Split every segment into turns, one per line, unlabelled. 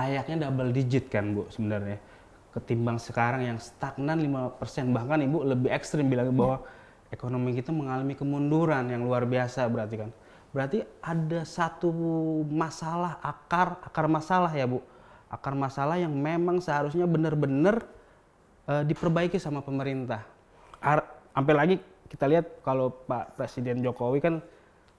layaknya double digit kan Bu sebenarnya. Ketimbang sekarang yang stagnan 5%, bahkan Ibu lebih ekstrim bilang bahwa ekonomi kita mengalami kemunduran yang luar biasa berarti kan. Berarti ada satu masalah, akar masalah ya Bu. Akar masalah yang memang seharusnya benar-benar diperbaiki sama pemerintah. Sampai lagi kita lihat kalau Pak Presiden Jokowi kan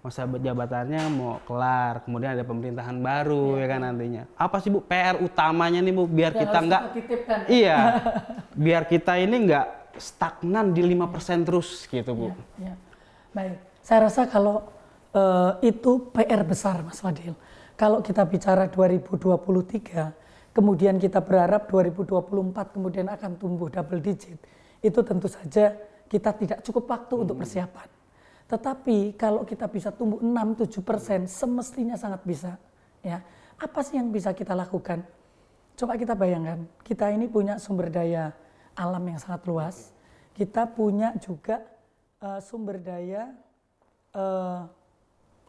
masa jabatannya mau kelar, kemudian ada pemerintahan baru ya kan nantinya. Apa sih Bu PR utamanya nih Bu biar kita nggak iya, biar kita ini nggak stagnan di 5% terus gitu Bu.
Ya. Baik, saya rasa kalau itu PR besar Mas Fadil. Kalau kita bicara 2023, kemudian kita berharap 2024 kemudian akan tumbuh double digit, itu tentu saja kita tidak cukup waktu untuk persiapan. Tetapi kalau kita bisa tumbuh 6-7%, semestinya sangat bisa. Ya, apa sih yang bisa kita lakukan? Coba kita bayangkan, kita ini punya sumber daya alam yang sangat luas. Kita punya juga sumber daya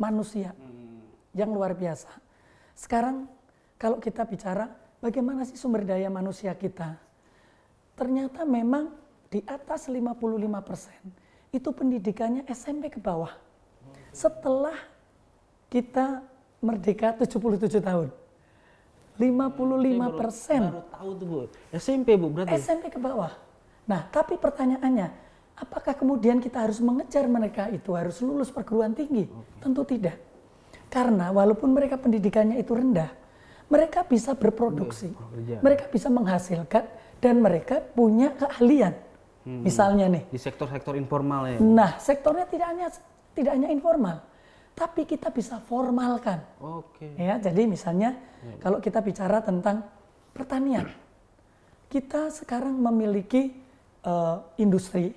manusia yang luar biasa. Sekarang kalau kita bicara bagaimana sih sumber daya manusia kita? Ternyata memang di atas 55% itu pendidikannya SMP ke bawah. Setelah kita merdeka 77 tahun. 55%.
Baru tahu tuh Bu. SMP Bu berarti.
SMP ke bawah. Nah, tapi pertanyaannya, apakah kemudian kita harus mengejar mereka itu harus lulus perguruan tinggi? Tentu tidak. Karena walaupun mereka pendidikannya itu rendah, mereka bisa berproduksi. Mereka bisa menghasilkan dan mereka punya keahlian. Misalnya nih
di sektor-sektor informal ya.
Nah, sektornya tidak hanya informal, tapi kita bisa formalkan. Ya, jadi misalnya kalau kita bicara tentang pertanian, kita sekarang memiliki industri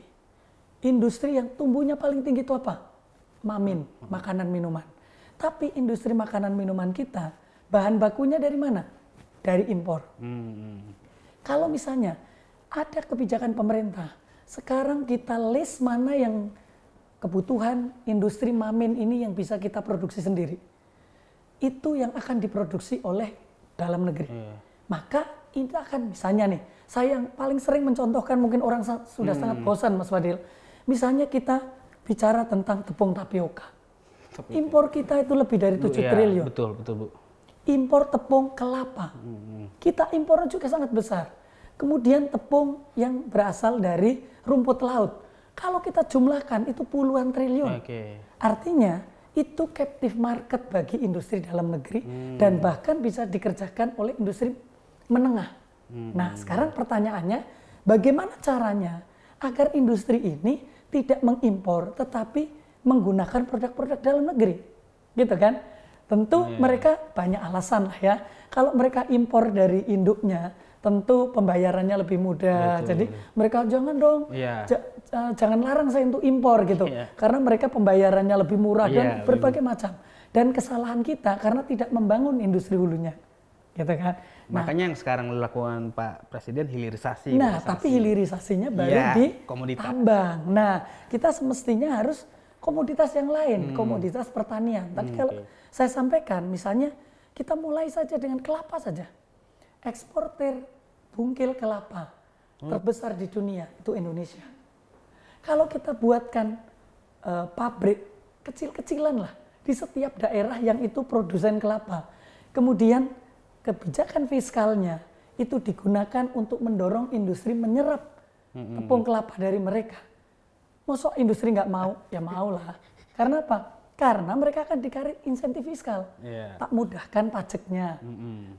yang tumbuhnya paling tinggi itu apa? Mamin, makanan minuman. Tapi industri makanan minuman kita bahan bakunya dari mana? Dari impor. Kalau misalnya ada kebijakan pemerintah, sekarang kita list mana yang kebutuhan industri mamin ini yang bisa kita produksi sendiri. Itu yang akan diproduksi oleh dalam negeri. Maka itu akan misalnya nih, saya yang paling sering mencontohkan mungkin orang sudah sangat bosan Mas Fadil. Misalnya kita bicara tentang tepung tapioka. Impor kita itu lebih dari 7 triliun.
Betul Bu.
Impor tepung kelapa. Kita impornya juga sangat besar. Kemudian tepung yang berasal dari rumput laut. Kalau kita jumlahkan itu puluhan triliun. Artinya itu captive market bagi industri dalam negeri dan bahkan bisa dikerjakan oleh industri menengah. Nah, sekarang pertanyaannya bagaimana caranya agar industri ini tidak mengimpor tetapi menggunakan produk-produk dalam negeri. Gitu kan? Tentu mereka banyak alasan lah ya. Kalau mereka impor dari induknya, tentu pembayarannya lebih mudah. Jadi mereka jangan dong, jangan larang saya untuk impor gitu. Karena mereka pembayarannya lebih murah dan berbagai macam. Dan kesalahan kita karena tidak membangun industri hulunya. Gitu kan.
Nah, makanya yang sekarang dilakukan Pak Presiden hilirisasi.
Nah, tapi hilirisasinya baru di tambang. Nah, kita semestinya harus komoditas yang lain, komoditas pertanian. Tadi kalau saya sampaikan, misalnya kita mulai saja dengan kelapa saja. Eksportir bungkil kelapa terbesar di dunia itu Indonesia. Kalau kita buatkan pabrik kecil-kecilan lah di setiap daerah yang itu produsen kelapa, kemudian kebijakan fiskalnya itu digunakan untuk mendorong industri menyerap tepung kelapa dari mereka. Masa industri nggak mau? Ya mau lah. Karena apa? Karena mereka akan dikasih insentif fiskal. Tak mudahkan pajaknya,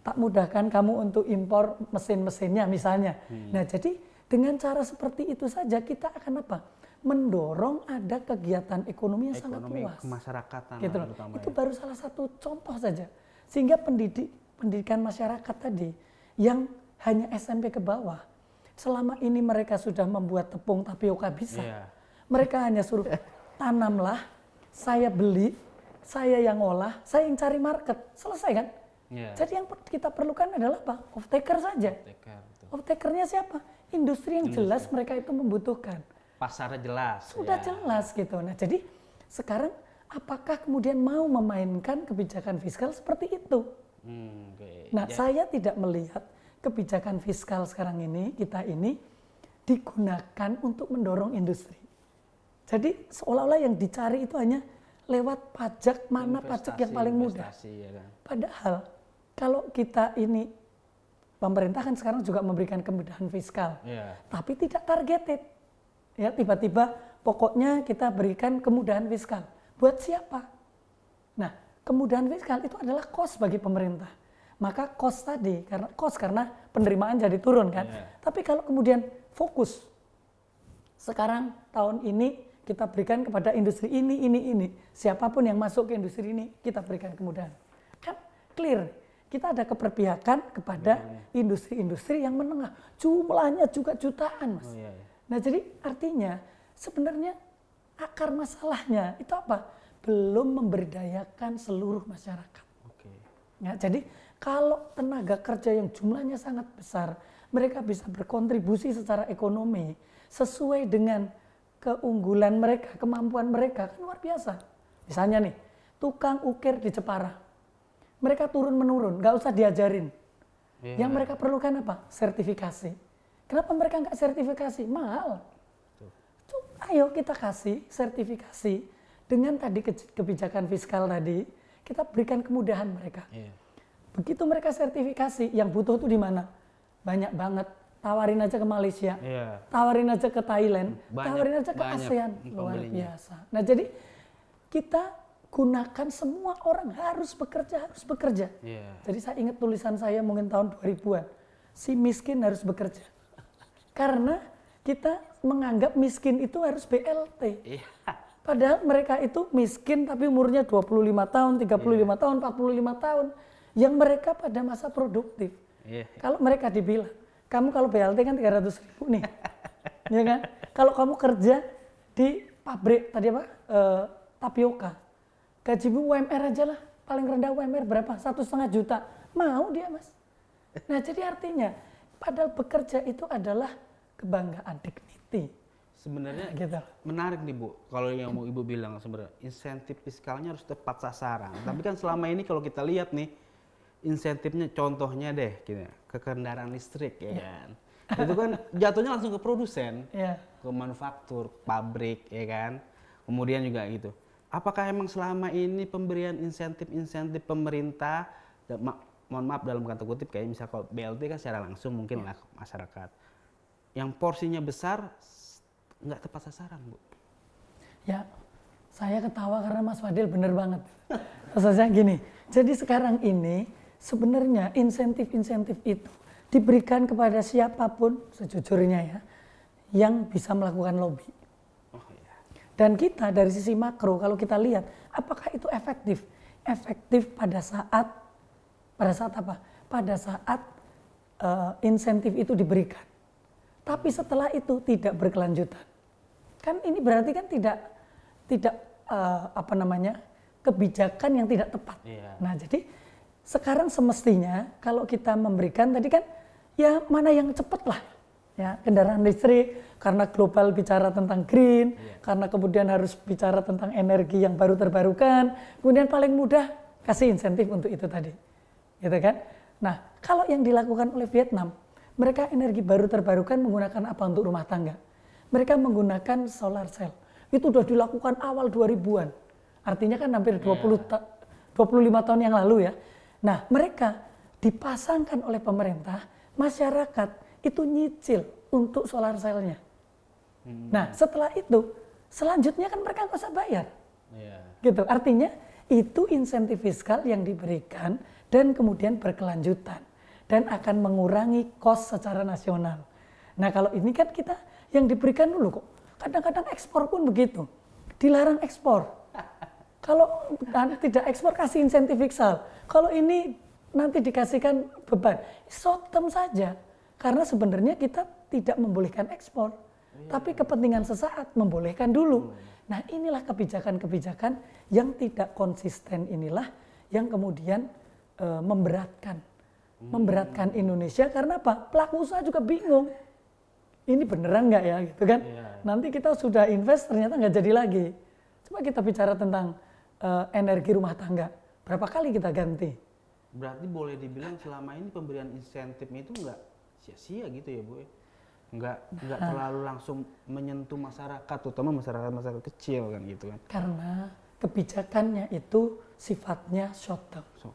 tak mudahkan kamu untuk impor mesin-mesinnya misalnya. Nah, jadi dengan cara seperti itu saja kita akan apa? Mendorong ada kegiatan ekonomi yang sangat luas.
Kemasyarakatan.
Gitu loh. Itu baru salah satu contoh saja. Sehingga pendidikan masyarakat tadi yang hanya SMP ke bawah, selama ini mereka sudah membuat tepung tapioka bisa. Mereka hanya suruh tanamlah, saya beli, saya yang olah, saya yang cari market, selesai kan? Jadi yang kita perlukan adalah apa? Off-taker saja. Off-takernya siapa? Industri yang jelas mereka itu membutuhkan.
Pasarnya jelas.
Sudah jelas gitu. Nah, jadi sekarang apakah kemudian mau memainkan kebijakan fiskal seperti itu? Nah, saya tidak melihat kebijakan fiskal sekarang ini, kita ini digunakan untuk mendorong industri. Jadi seolah-olah yang dicari itu hanya lewat pajak, mana pajak yang paling mudah.
Ya kan?
Padahal kalau kita ini, pemerintah kan sekarang juga memberikan kemudahan fiskal, tapi tidak targeted. Ya, tiba-tiba pokoknya kita berikan kemudahan fiskal. Buat siapa? Nah, kemudahan fiskal itu adalah cost bagi pemerintah. Maka cost tadi, karena penerimaan jadi turun kan. Tapi kalau kemudian fokus, sekarang tahun ini kita berikan kepada industri ini. Siapapun yang masuk ke industri ini, kita berikan kemudahan. Kan clear. Kita ada keberpihakan kepada industri-industri yang menengah. Jumlahnya juga jutaan, Mas. Nah, jadi artinya sebenarnya akar masalahnya itu apa? Belum memberdayakan seluruh masyarakat. Ya, jadi kalau tenaga kerja yang jumlahnya sangat besar, mereka bisa berkontribusi secara ekonomi sesuai dengan keunggulan mereka, kemampuan mereka, kan luar biasa. Misalnya nih, tukang ukir di Jepara, mereka turun-menurun, nggak usah diajarin. Yang mereka perlukan apa? Sertifikasi. Kenapa mereka nggak sertifikasi? Mahal. Ayo kita kasih sertifikasi dengan tadi kebijakan fiskal tadi, kita berikan kemudahan mereka. Begitu mereka sertifikasi, yang butuh tuh di mana? Banyak banget. Tawarin aja ke Malaysia, tawarin aja ke Thailand, tawarin aja ke ASEAN. Luar biasa. Nah, jadi kita gunakan semua orang harus bekerja. Jadi saya ingat tulisan saya mungkin tahun 2000-an. Si miskin harus bekerja. Karena kita menganggap miskin itu harus BLT. Padahal mereka itu miskin tapi umurnya 25 tahun, 35 tahun, 45 tahun. Yang mereka pada masa produktif. Kalau mereka dibilang, kamu kalau BLT kan 300.000 nih. Ya kan? Kalau kamu kerja di pabrik tadi apa? Tapioka. Gajimu UMR aja lah. Paling rendah UMR berapa? 1,5 juta. Mau dia, Mas. Nah, jadi artinya padahal bekerja itu adalah kebanggaan, dignity.
Sebenarnya
gitu.
Menarik nih Bu, kalau yang mau Ibu bilang sebenarnya insentif fiskalnya harus tepat sasaran. Tapi kan selama ini kalau kita lihat nih, insentifnya contohnya deh, gitu, ke kendaraan listrik ya kan. Itu kan jatuhnya langsung ke produsen, ke manufaktur, pabrik ya kan. Kemudian juga gitu. Apakah emang selama ini pemberian insentif pemerintah, mohon maaf dalam kata kutip kayak misal kalau BLT kan secara langsung mungkin lah masyarakat, yang porsinya besar nggak tepat sasaran, Bu?
Ya, saya ketawa karena Mas Fadil bener banget. Maksudnya gini, jadi sekarang ini sebenarnya insentif-insentif itu diberikan kepada siapapun sejujurnya ya, yang bisa melakukan lobby. Dan kita dari sisi makro kalau kita lihat, apakah itu efektif? Efektif pada saat apa? Pada saat insentif itu diberikan. Tapi setelah itu tidak berkelanjutan. Kan ini berarti kan tidak kebijakan yang tidak tepat. Nah, jadi sekarang semestinya kalau kita memberikan tadi kan ya mana yang cepat lah. Ya, kendaraan listrik karena global bicara tentang green, karena kemudian harus bicara tentang energi yang baru terbarukan, kemudian paling mudah kasih insentif untuk itu tadi. Gitu kan? Nah, kalau yang dilakukan oleh Vietnam, mereka energi baru terbarukan menggunakan apa untuk rumah tangga? Mereka menggunakan solar cell. Itu sudah dilakukan awal 2000-an. Artinya kan hampir 25 tahun yang lalu ya. Nah, mereka dipasangkan oleh pemerintah, masyarakat itu nyicil untuk solar cell-nya. Nah, setelah itu, selanjutnya kan mereka nggak usah bayar. Gitu. Artinya, itu insentif fiskal yang diberikan dan kemudian berkelanjutan. Dan akan mengurangi cost secara nasional. Nah, kalau ini kan kita yang diberikan dulu kok. Kadang-kadang ekspor pun begitu. Dilarang ekspor. Kalau tidak ekspor, kasih insentif fiskal. Kalau ini nanti dikasihkan beban, short term saja. Karena sebenarnya kita tidak membolehkan ekspor, tapi kepentingan sesaat membolehkan dulu. Nah, inilah kebijakan-kebijakan yang tidak konsisten inilah yang kemudian memberatkan Indonesia karena apa? Pelaku usaha juga bingung. Ini beneran nggak ya, gitu kan? Nanti kita sudah invest ternyata nggak jadi lagi. Coba kita bicara tentang energi rumah tangga. Berapa kali kita ganti?
Berarti boleh dibilang selama ini pemberian insentifnya itu nggak sia-sia gitu ya Bu? Nggak terlalu langsung menyentuh masyarakat, terutama masyarakat kecil kan gitu kan?
Karena kebijakannya itu sifatnya short term.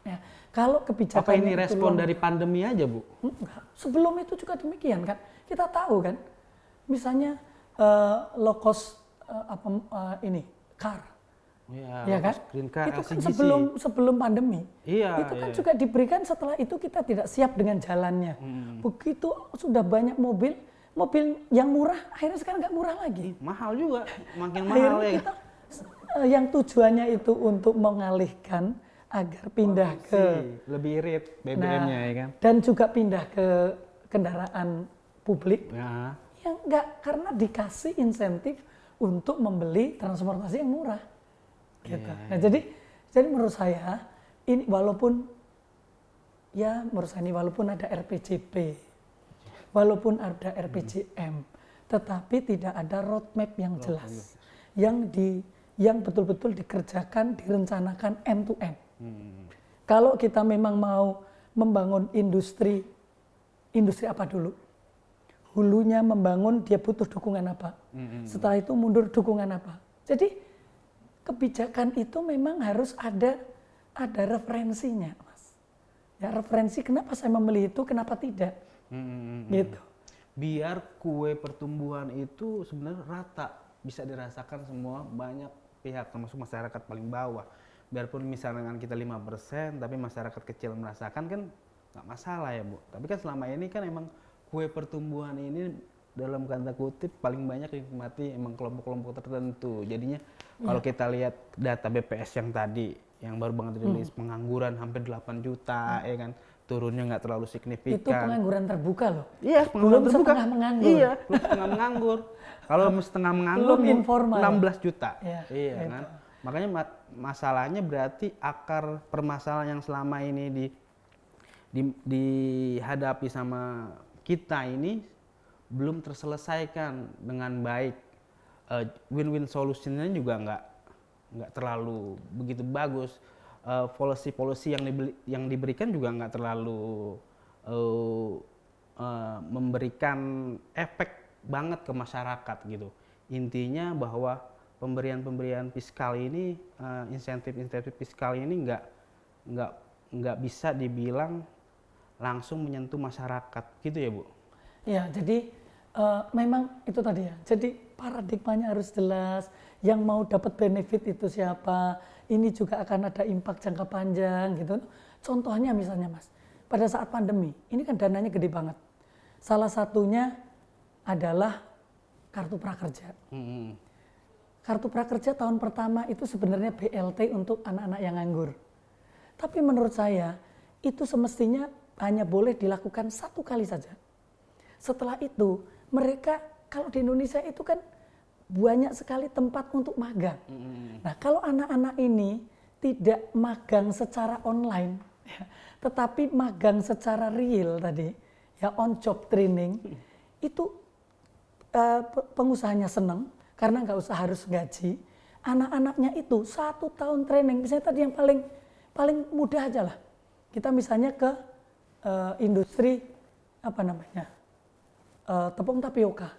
Ya, kalau kebijakan
apa ini respon dari pandemi aja Bu?
Enggak. Sebelum itu juga demikian kan. Kita tahu kan, misalnya low cost car. Ya kan?
Green car,
itu kan
LCGC.
sebelum pandemi.
Iya,
itu kan juga diberikan setelah itu kita tidak siap dengan jalannya. Begitu sudah banyak mobil yang murah, akhirnya sekarang nggak murah lagi.
Mahal juga, makin
Akhirnya
mahal ya.
kita, yang tujuannya itu untuk mengalihkan agar pindah ke
lebih irit BBM-nya ya kan.
Dan juga pindah ke kendaraan publik.
Ya.
Yang enggak, karena dikasih insentif untuk membeli transportasi yang murah. Gitu. Nah, jadi menurut saya ini walaupun ada RPJP, walaupun ada RPJM, tetapi tidak ada roadmap yang jelas. Yang betul-betul dikerjakan, direncanakan end to end. Kalau kita memang mau membangun industri apa dulu? Hulunya membangun, dia butuh dukungan apa? Setelah itu mundur dukungan apa? Jadi kebijakan itu memang harus ada referensinya, Mas. Ya, referensi kenapa saya memilih itu, kenapa tidak? Gitu.
Biar kue pertumbuhan itu sebenarnya rata, bisa dirasakan semua banyak pihak, termasuk masyarakat paling bawah. Biarpun misalnya kita 5%, tapi masyarakat kecil merasakan kan nggak masalah ya Bu. Tapi kan selama ini kan emang kue pertumbuhan ini dalam tanda kutip paling banyak dinikmati emang kelompok-kelompok tertentu. Jadinya kalau kita lihat data BPS yang tadi, yang baru banget dirilis, pengangguran hampir 8 juta, ya kan, turunnya nggak terlalu signifikan.
Itu pengangguran terbuka loh.
Iya, pengangguran
belum
terbuka.
Setengah menganggur.
Iya, belum setengah menganggur. Kalau setengah menganggur,
belum informal.
16 juta.
Ya,
iya
itu.
kan. Makanya masalahnya berarti akar permasalahan yang selama ini dihadapi sama kita ini belum terselesaikan dengan baik. Win-win solutionnya juga nggak terlalu begitu bagus. Policy yang diberikan juga nggak terlalu memberikan efek banget ke masyarakat gitu. Intinya bahwa pemberian fiskal ini, insentif fiskal ini nggak bisa dibilang langsung menyentuh masyarakat gitu ya Bu?
Ya, jadi memang itu tadi ya. Jadi paradigmanya harus jelas. Yang mau dapat benefit itu siapa? Ini juga akan ada impact jangka panjang gitu. Contohnya misalnya Mas, pada saat pandemi, ini kan dananya gede banget. Salah satunya adalah kartu prakerja. Kartu prakerja tahun pertama itu sebenarnya BLT untuk anak-anak yang nganggur. Tapi menurut saya itu semestinya hanya boleh dilakukan 1 kali saja. Setelah itu mereka kalau di Indonesia itu kan banyak sekali tempat untuk magang. Nah, kalau anak-anak ini tidak magang secara online, ya, tetapi magang secara real tadi, ya on job training, itu pengusahanya senang karena nggak usah harus gaji. Anak-anaknya itu 1 tahun training, misalnya tadi yang paling mudah aja lah. Kita misalnya ke industri tepung tapioka.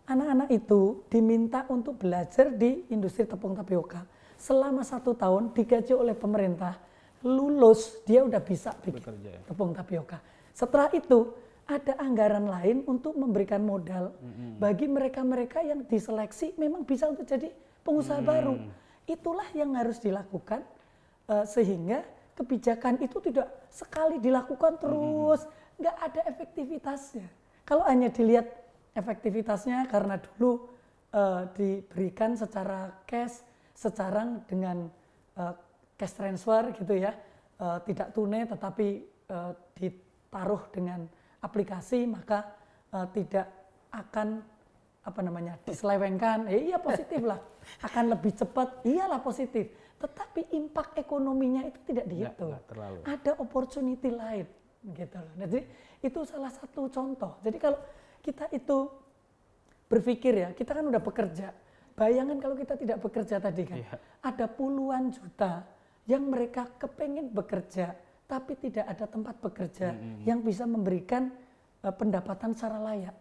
Anak-anak itu diminta untuk belajar di industri tepung tapioka. Selama 1 tahun digaji oleh pemerintah, lulus dia udah bisa bikin tepung tapioka. Setelah itu ada anggaran lain untuk memberikan modal bagi mereka-mereka yang diseleksi memang bisa untuk jadi pengusaha baru. Itulah yang harus dilakukan sehingga kebijakan itu tidak sekali dilakukan terus, nggak ada efektivitasnya. Kalau hanya dilihat efektivitasnya karena dulu diberikan secara cash, sekarang dengan cash transfer gitu ya, tidak tunai tetapi ditaruh dengan aplikasi, maka tidak akan diselewengkan. Iya positif lah, akan lebih cepat, iyalah positif. Tetapi impact ekonominya itu tidak dihitung. Ada opportunity lain gitu loh. Jadi itu salah satu contoh. Jadi kalau kita itu berpikir ya, kita kan udah bekerja. Bayangkan kalau kita tidak bekerja tadi kan, ada puluhan juta yang mereka kepengen bekerja tapi tidak ada tempat bekerja yang bisa memberikan pendapatan secara layak.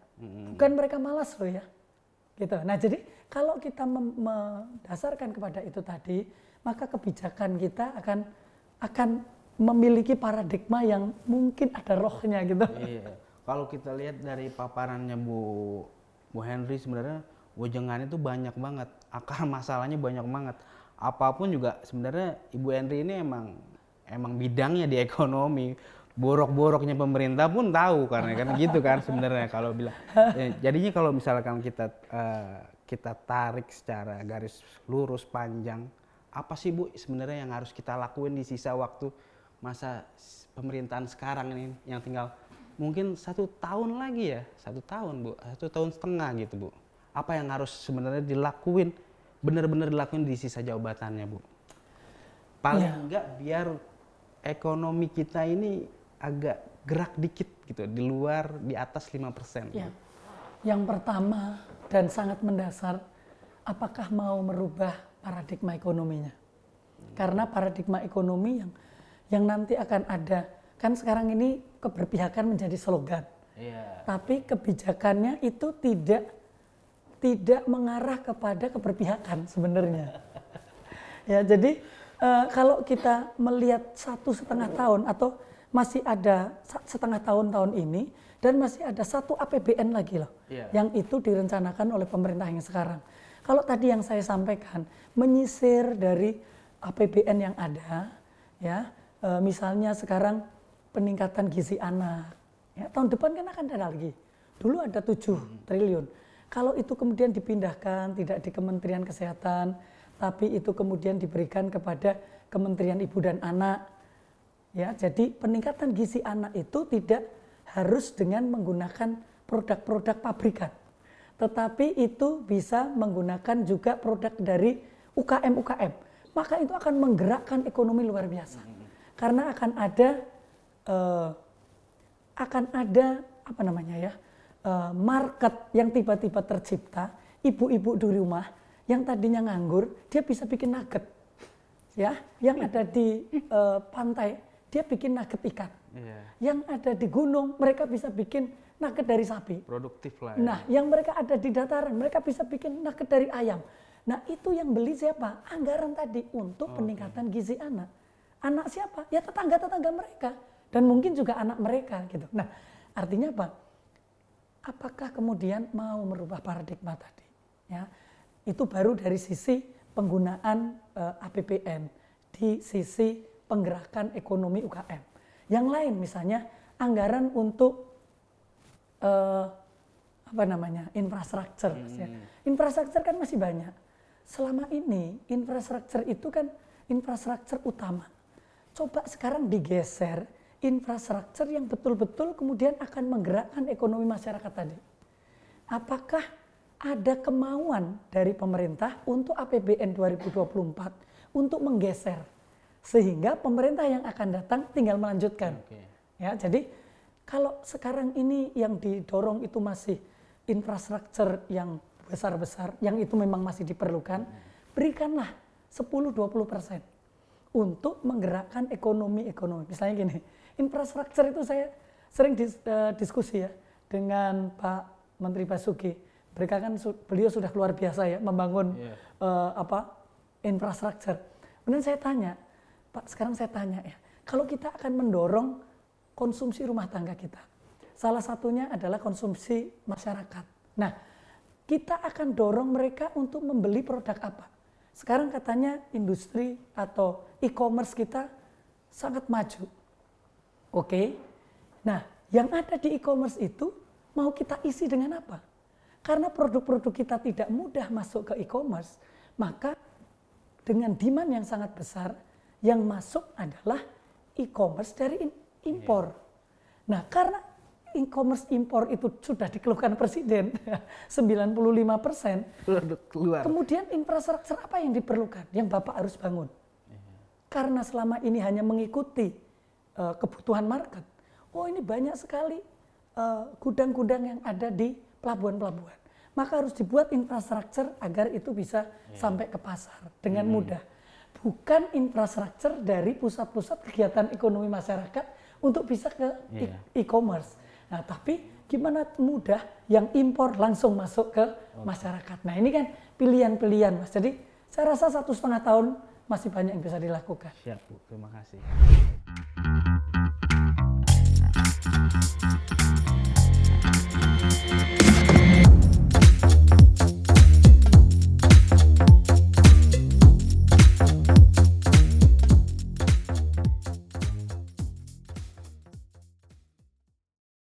Bukan mereka malas loh ya. Gitu. Nah, jadi kalau kita mendasarkan kepada itu tadi, maka kebijakan kita akan memiliki paradigma yang mungkin ada rohnya gitu.
Iya. Kalau kita lihat dari paparannya Bu Henry, sebenarnya wejengan itu banyak banget, akar masalahnya banyak banget. Apapun juga sebenarnya Ibu Henry ini emang bidangnya di ekonomi. Borok-boroknya pemerintah pun tahu karena kan gitu kan sebenarnya kalau bilang. Jadinya kalau misalkan kita tarik secara garis lurus panjang, apa sih Bu sebenarnya yang harus kita lakuin di sisa waktu masa pemerintahan sekarang ini yang tinggal mungkin 1 tahun lagi ya, 1 tahun Bu, 1,5 tahun gitu Bu. Apa yang harus sebenarnya dilakuin, benar-benar dilakuin di sisa jabatannya Bu? Paling enggak biar ekonomi kita ini agak gerak dikit gitu, di atas 5%.
Ya. Yang pertama dan sangat mendasar, apakah mau merubah paradigma ekonominya? Karena paradigma ekonomi yang nanti akan ada, kan sekarang ini keberpihakan menjadi slogan.
Yeah.
Tapi kebijakannya itu tidak mengarah kepada keberpihakan sebenarnya. Ya, jadi kalau kita melihat 1,5 tahun atau masih ada 1,5 tahun ini dan masih ada 1 APBN lagi loh, yang itu direncanakan oleh pemerintah yang sekarang. Kalau tadi yang saya sampaikan menyisir dari APBN yang ada, ya misalnya sekarang peningkatan gizi anak, ya tahun depan kan akan ada lagi. Dulu ada 7 triliun. Kalau itu kemudian dipindahkan tidak di Kementerian Kesehatan, tapi itu kemudian diberikan kepada Kementerian Ibu dan Anak. Ya, jadi peningkatan gizi anak itu tidak harus dengan menggunakan produk-produk pabrikan, tetapi itu bisa menggunakan juga produk dari UKM. Maka itu akan menggerakkan ekonomi luar biasa, karena akan ada apa namanya ya, market yang tiba-tiba tercipta. Ibu-ibu di rumah yang tadinya nganggur, dia bisa bikin nugget, ya, yang ada di pantai. Dia bikin nugget ikan. Yang ada di gunung, mereka bisa bikin nugget dari sapi.
Produktif lah ya.
Nah, yang mereka ada di dataran, mereka bisa bikin nugget dari ayam. Nah, itu yang beli siapa? Anggaran tadi untuk peningkatan gizi anak. Anak siapa? Ya tetangga-tetangga mereka. Dan mungkin juga anak mereka gitu. Nah, artinya apa? Apakah kemudian mau merubah paradigma tadi? Ya, itu baru dari sisi penggunaan APBN, di sisi penggerakan ekonomi UKM. Yang lain misalnya anggaran untuk infrastruktur. Infrastruktur kan masih banyak. Selama ini infrastruktur itu kan infrastruktur utama. Coba sekarang digeser infrastruktur yang betul-betul kemudian akan menggerakkan ekonomi masyarakat tadi. Apakah ada kemauan dari pemerintah untuk APBN 2024 untuk menggeser? Sehingga pemerintah yang akan datang tinggal melanjutkan. Ya, jadi kalau sekarang ini yang didorong itu masih infrastruktur yang besar-besar, yang itu memang masih diperlukan, berikanlah 10-20% untuk menggerakkan ekonomi. Misalnya gini, infrastruktur itu saya sering diskusi ya dengan Pak Menteri Basuki. Beliau sudah luar biasa ya membangun infrastruktur. Kemudian saya tanya, Pak, sekarang saya tanya ya, kalau kita akan mendorong konsumsi rumah tangga kita, salah satunya adalah konsumsi masyarakat. Nah, kita akan dorong mereka untuk membeli produk apa? Sekarang katanya industri atau e-commerce kita sangat maju. Oke. Nah, yang ada di e-commerce itu mau kita isi dengan apa? Karena produk-produk kita tidak mudah masuk ke e-commerce, maka dengan demand yang sangat besar, yang masuk adalah e-commerce dari impor. Nah, karena e-commerce impor itu sudah dikeluhkan Presiden 95%, kemudian infrastruktur apa yang diperlukan, yang Bapak harus bangun? Karena selama ini hanya mengikuti kebutuhan market. Oh, ini banyak sekali gudang-gudang yang ada di pelabuhan-pelabuhan. Maka harus dibuat infrastruktur agar itu bisa sampai ke pasar dengan mudah. bukan infrastruktur dari pusat-pusat kegiatan ekonomi masyarakat untuk bisa ke e-commerce. Nah, tapi gimana mudah yang impor langsung masuk ke masyarakat. Nah, ini kan pilihan-pilihan, Mas. Jadi saya rasa 1,5 tahun masih banyak yang bisa dilakukan.
Siap, Bu. Terima kasih.